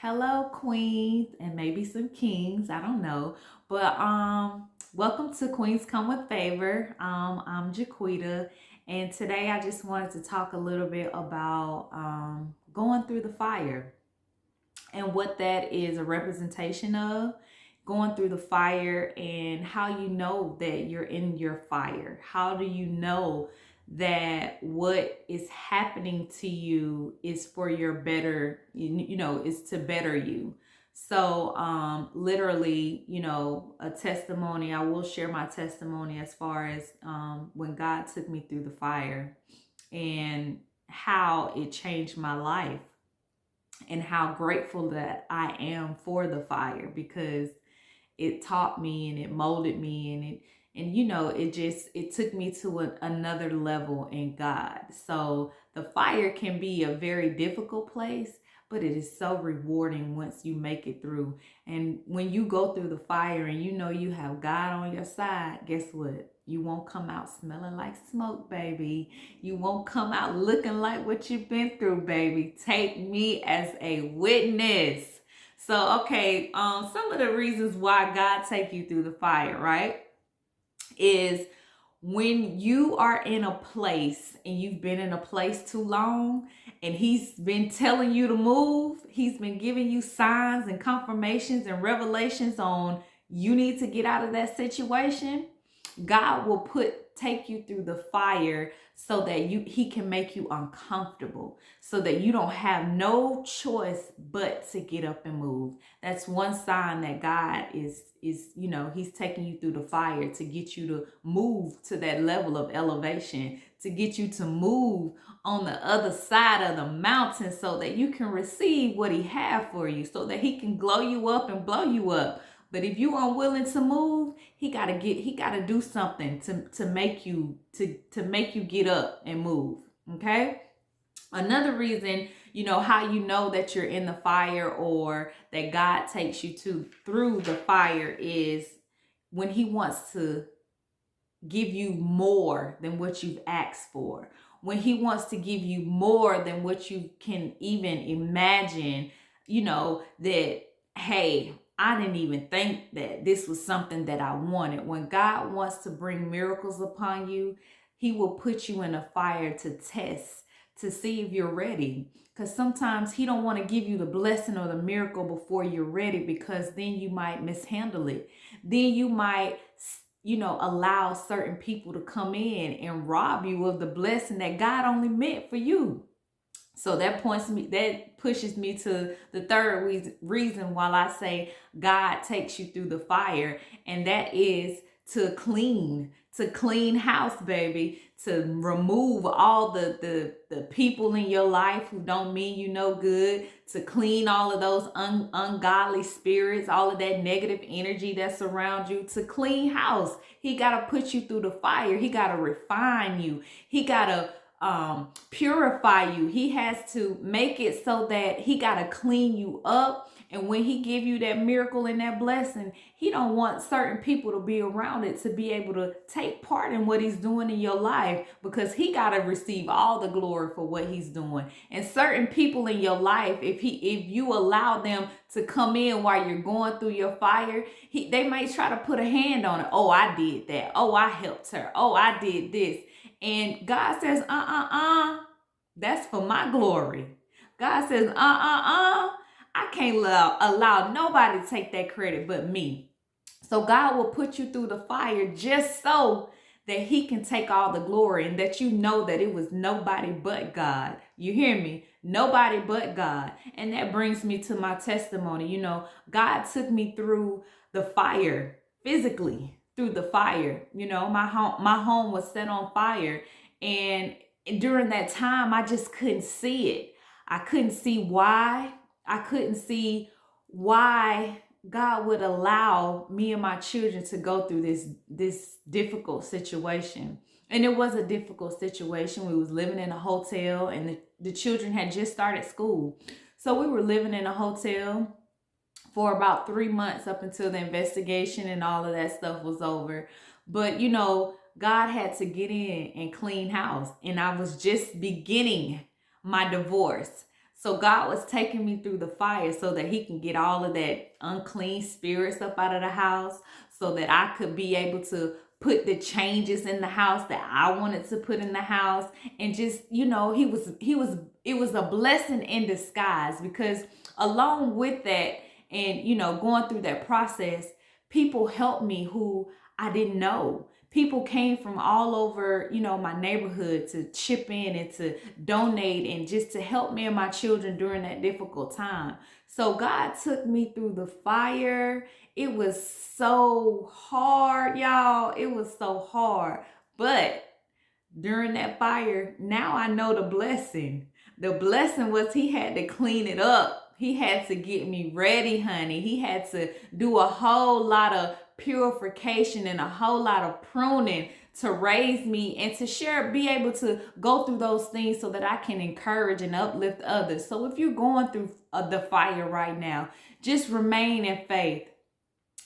Hello, queens, and maybe some kings. I don't know, but welcome to Queens Come with Favor. I'm Jaquita, and today I just wanted to talk a little bit about going through the fire and what that is a representation of. Going through the fire and how you know that you're in your fire. How do you know that what is happening to you is for your better, is to better you? So literally, a testimony, I will share my testimony as far as when God took me through the fire and how it changed my life and how grateful that I am for the fire, because it taught me and it molded me, and it took me to another level in God. So the fire can be a very difficult place, but it is so rewarding once you make it through. And when you go through the fire and you know you have God on your side, guess what? You won't come out smelling like smoke, baby. You won't come out looking like what you've been through, baby. Take me as a witness. So, okay, some of the reasons why God take you through the fire, right, is when you are in a place and you've been in a place too long and he's been telling you to move, he's been giving you signs and confirmations and revelations on you need to get out of that situation. God will take you through the fire so that he can make you uncomfortable, so that you don't have no choice but to get up and move. That's one sign that God is he's taking you through the fire to get you to move to that level of elevation, to get you to move on the other side of the mountain so that you can receive what he has for you, so that he can glow you up and blow you up. But if you are unwilling to move, he gotta do something to make you get up and move. Okay. Another reason, how you know that you're in the fire or that God takes you through the fire is when he wants to give you more than what you've asked for. When he wants to give you more than what you can even imagine, that, hey, I didn't even think that this was something that I wanted. When God wants to bring miracles upon you, he will put you in a fire to test, to see if you're ready. Because sometimes he don't want to give you the blessing or the miracle before you're ready, because then you might mishandle it. Then you might allow certain people to come in and rob you of the blessing that God only meant for you. So that pushes me to the third reason why I say God takes you through the fire, and that is to clean house, baby, to remove all the people in your life who don't mean you no good, to clean all of those ungodly spirits, all of that negative energy that's around you, to clean house. He got to put you through the fire. He got to refine you. He got to purify you. He has to make it so that he got to clean you up. And when he give you that miracle and that blessing, he don't want certain people to be around it to be able to take part in what he's doing in your life, because he got to receive all the glory for what he's doing. And certain people in your life, if you allow them to come in while you're going through your fire, they may try to put a hand on it. Oh, I did that. Oh, I helped her. Oh, I did this. And God says, that's for my glory. God says, I can't allow nobody to take that credit but me. So God will put you through the fire just so that he can take all the glory, and that you know that it was nobody but God. You hear me? Nobody but God. And that brings me to my testimony. God took me through the fire physically, through the fire. My home was set on fire, and during that time I just couldn't see it. I couldn't see why. I couldn't see why God would allow me and my children to go through this difficult situation. And it was a difficult situation. We was living in a hotel, and the children had just started school. So we were living in a hotel for about 3 months up until the investigation and all of that stuff was over. But God had to get in and clean house, and I was just beginning my divorce. So God was taking me through the fire so that he can get all of that unclean spirits up out of the house, so that I could be able to put the changes in the house that I wanted to put in the house. And just, it was a blessing in disguise, because along with that, and going through that process, people helped me who I didn't know. People came from all over, my neighborhood to chip in and to donate and just to help me and my children during that difficult time. So God took me through the fire. It was so hard, y'all. It was so hard. But during that fire, now I know the blessing. The blessing was he had to clean it up. He had to get me ready, honey. He had to do a whole lot of purification and a whole lot of pruning to raise me and to be able to go through those things so that I can encourage and uplift others. So if you're going through the fire right now, just remain in faith.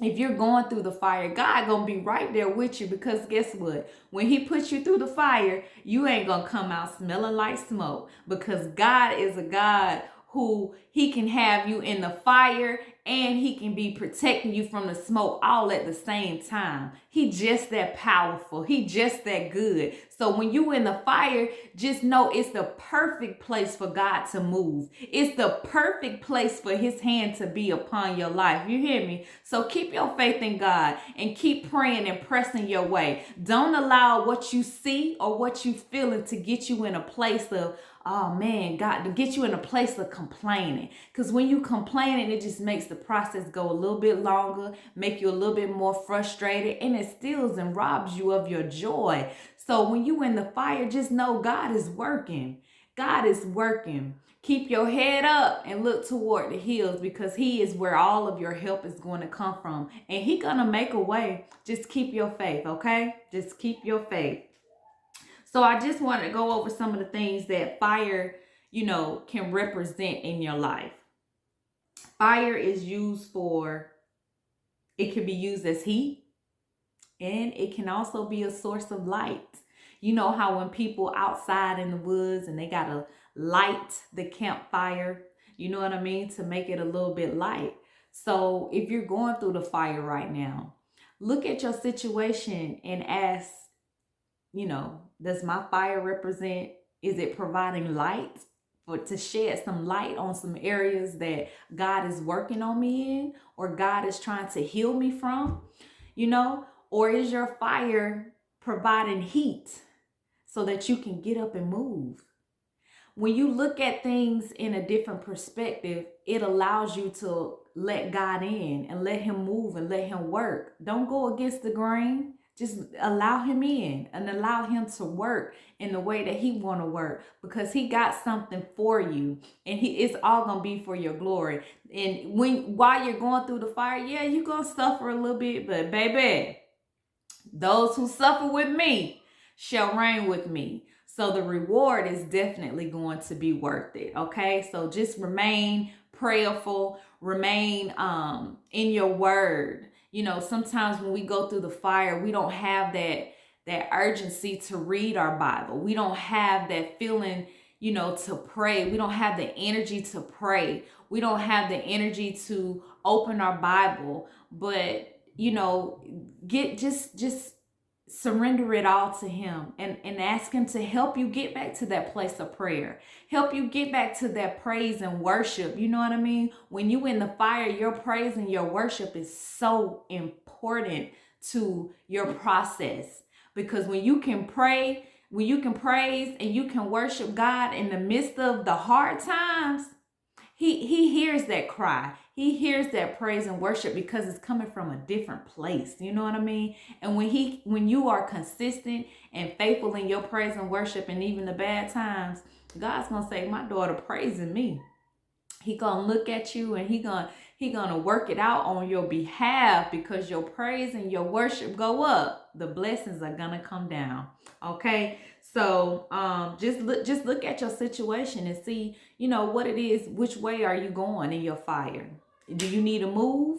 If you're going through the fire, God gonna be right there with you, because guess what? When he puts you through the fire, you ain't gonna come out smelling like smoke, because God is a God who he can have you in the fire and he can be protecting you from the smoke all at the same time. He just that powerful. He just that good. So when you in the fire, just know it's the perfect place for God to move. It's the perfect place for his hand to be upon your life. You hear me? So keep your faith in God and keep praying and pressing your way. Don't allow what you see or what you feeling to get you in a place of, oh man, God, to get you in a place of complaining. Because when you complaining, it just makes the process go a little bit longer, make you a little bit more frustrated, and it steals and robs you of your joy. So when you in the fire, just know God is working. God is working. Keep your head up and look toward the hills, because he is where all of your help is going to come from. And he gonna make a way. Just keep your faith, okay? Just keep your faith. So I just wanted to go over some of the things that fire, can represent in your life. Fire is it can be used as heat, and it can also be a source of light. You know how when people outside in the woods and they got to light the campfire, you know what I mean, to make it a little bit light. So if you're going through the fire right now, look at your situation and ask, does my fire represent, is it providing light, or to shed some light on some areas that God is working on me in, or God is trying to heal me from, or is your fire providing heat so that you can get up and move? When you look at things in a different perspective, it allows you to let God in and let him move and let him work. Don't go against the grain. Just allow him in and allow him to work in the way that he want to work, because he got something for you, and it's all going to be for your glory. And while you're going through the fire, yeah, you're going to suffer a little bit, but baby, those who suffer with me shall reign with me. So the reward is definitely going to be worth it. Okay. So just remain prayerful, remain in your word. Sometimes when we go through the fire, we don't have that urgency to read our Bible. We don't have that feeling, to pray. We don't have the energy to pray. We don't have the energy to open our Bible. But, just surrender it all to him and ask him to help you get back to that place of prayer. Help you get back to that praise and worship. You know what I mean? When you in the fire, your praise and your worship is so important to your process, because when you can praise and you can worship God in the midst of the hard times, he hears that cry. He hears that praise and worship, because it's coming from a different place. You know what I mean? And when you are consistent and faithful in your praise and worship, and even the bad times, God's going to say, my daughter praising me. He going to look at you and he going to work it out on your behalf, because your praise and your worship go up. The blessings are going to come down. Okay? So just look at your situation and see, what it is. Which way are you going in your fire? Do you need to move?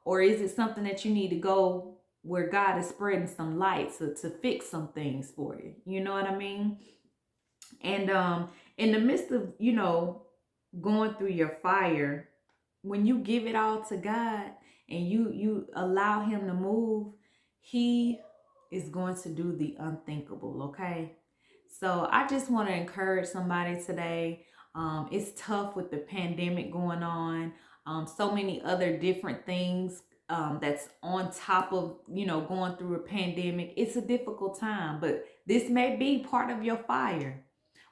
Or is it something that you need to go where God is spreading some light to fix some things for you? You know what I mean? And in the midst of, going through your fire, when you give it all to God and you allow him to move, he is going to do the unthinkable, okay? So I just want to encourage somebody today. It's tough with the pandemic going on. So many other different things that's on top of, going through a pandemic. It's a difficult time, but this may be part of your fire.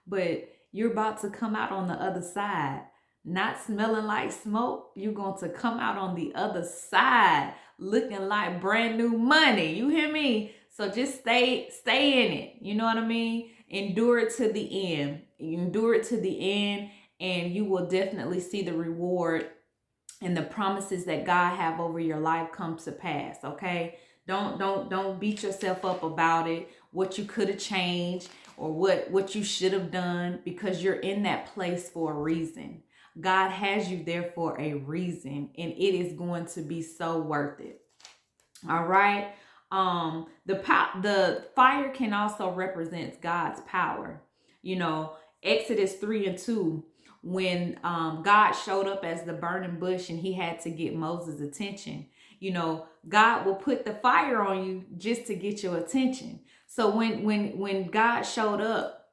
But you're about to come out on the other side, not smelling like smoke. You're going to come out on the other side looking like brand new money. You hear me? So just stay in it. You know what I mean? Endure it to the end. Endure it to the end, and you will definitely see the reward and the promises that God have over your life come to pass. Okay? Don't beat yourself up about it, what you could have changed or what you should have done, because you're in that place for a reason. God has you there for a reason, and it is going to be so worth it. All right. The fire can also represent God's power. Exodus 3:2, when God showed up as the burning bush and he had to get Moses' attention. God will put the fire on you just to get your attention. So when God showed up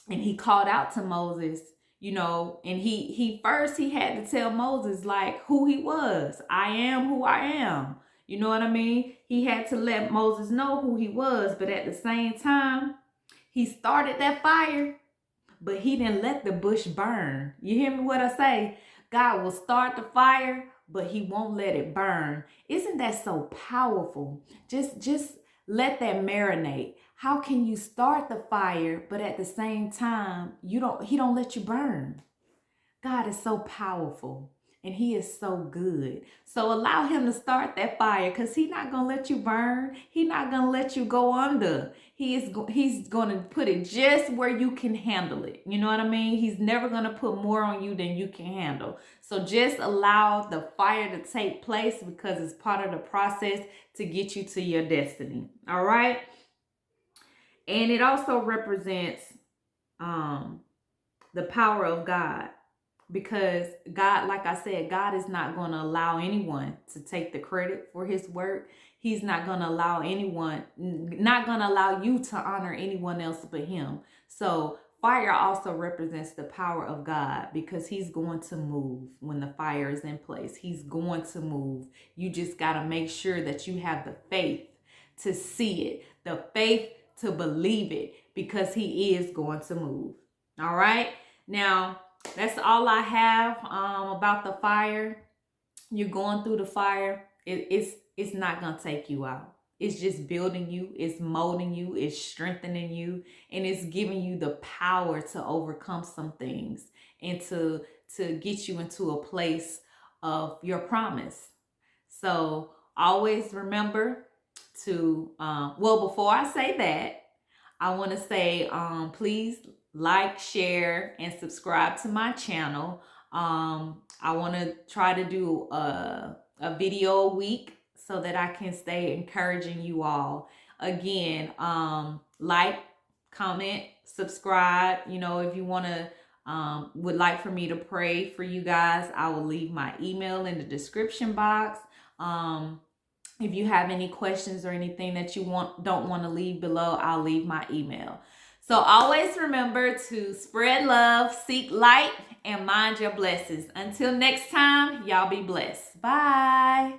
and he called out to Moses, and he had to tell Moses like who he was. I am who I am. You know what I mean? He had to let Moses know who he was, but at the same time, he started that fire, but he didn't let the bush burn. You hear me what I say? God will start the fire, but he won't let it burn. Isn't that so powerful? Just let that marinate. How can you start the fire, but at the same time, he don't let you burn? God is so powerful and he is so good. So allow him to start that fire, because he's not going to let you burn. He's not going to let you go under. He's going to put it just where you can handle it. You know what I mean? He's never going to put more on you than you can handle. So just allow the fire to take place, because it's part of the process to get you to your destiny. All right. And it also represents the power of God. Because God, like I said, God is not going to allow anyone to take the credit for his work. He's not going to allow you to honor anyone else but him. So fire also represents the power of God, because he's going to move when the fire is in place. He's going to move. You just got to make sure that you have the faith to see it, the faith to believe it, because he is going to move. All right. Now, that's all I have about the fire. You're going through the fire. It's not going to take you out. It's just building you. It's molding you. It's strengthening you. And it's giving you the power to overcome some things and to get you into a place of your promise. So always remember to, before I say that, I want to say, please like, share, and subscribe to my channel. I want to try to do a video a week so that I can stay encouraging you all. Again, like, comment, subscribe. If you want to, would like for me to pray for you guys, I will leave my email in the description box. If you have any questions or anything that you don't want to leave below, I'll leave my email. So always remember to spread love, seek light, and mind your blessings. Until next time, y'all be blessed. Bye.